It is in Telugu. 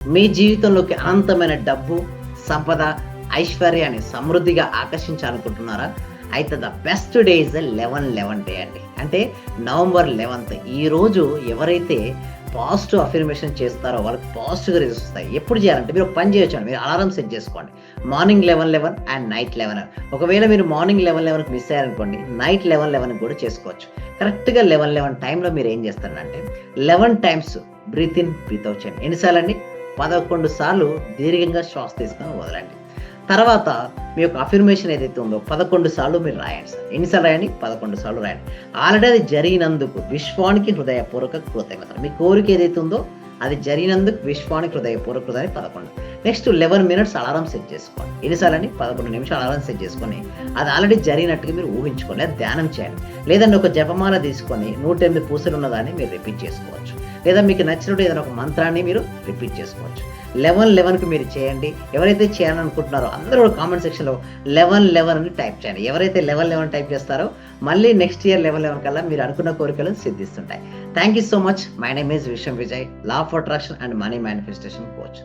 మీ జీవితంలోకి అనంతమైన డబ్బు, సంపద, ఐశ్వర్యాన్ని సమృద్ధిగా ఆకర్షించాలనుకుంటున్నారా? అయితే the best day is the 11/11 day అండి. అంటే నవంబర్ 11th ఈరోజు ఎవరైతే పాజిటివ్ అఫర్మేషన్ చేస్తారో వాళ్ళకి పాజిటివ్‌గా రిజల్ట్స్ వస్తాయి. ఎప్పుడు చేయాలంటే మీరు ఒక పని చేయొచ్చండి. మీరు అలారం సెట్ చేసుకోండి. Morning 11:11 and night 11. ఒకవేళ మీరు మార్నింగ్ 11:11కి మిస్ అయ్యారనుకోండి, నైట్ 11:11కి కూడా చేసుకోవచ్చు. కరెక్ట్‌గా 11:11 టైంలో మీరు ఏం చేస్తారంటే 11 times breath in, breath out చేయండి. ఎన్నిసార్లండి? 11 సార్లు దీర్ఘంగా శ్వాస తీసుకొని వదలండి. తర్వాత మీ యొక్క అఫర్మేషన్ ఏదైతే ఉందో 11 సార్లు మీరు రాయండి సార్. ఎన్నిసార్లు రాయండి? 11 సార్లు రాయండి. ఆల్రెడీ అది జరిగినందుకు విశ్వానికి హృదయపూర్వక కృతజ్ఞతలు. మీ కోరిక ఏదైతే ఉందో అది జరిగినందుకు విశ్వానికి హృదయపూర్వక కృతజ్ఞతలు 11. నెక్స్ట్ 11 మినిట్స్ అలారం సెట్ చేసుకోండి. ఎన్నిసార్లండి? 11 నిమిషాలు అలారం సెట్ చేసుకొని అది ఆల్రెడీ జరిగినట్టుగా మీరు ఊహించుకోండి. లేదా ధ్యానం చేయండి. లేదంటే ఒక జపమాల తీసుకొని 108 పూసలు ఉన్నదాన్ని మీరు రిపీట్ చేసుకోవచ్చు. లేదా మీకు నచ్చినట్టు ఏదైనా ఒక మంత్రాన్ని మీరు రిపీట్ చేసుకోవచ్చు. 11:11కి మీరు చేయండి. ఎవరైతే చేయాలనుకుంటున్నారో అందరూ కూడా కామెంట్ సెక్షన్‌లో 11:11 అని టైప్ చేయండి. ఎవరైతే 11:11 టైప్ చేస్తారో మళ్ళీ నెక్స్ట్ ఇయర్ 11:11 కల్లా మీరు అనుకున్న కోరికలు సిద్ధిస్తుంటాయి. Thank you so much. My name is Vishwam Vijay, law of attraction and money manifestation coach.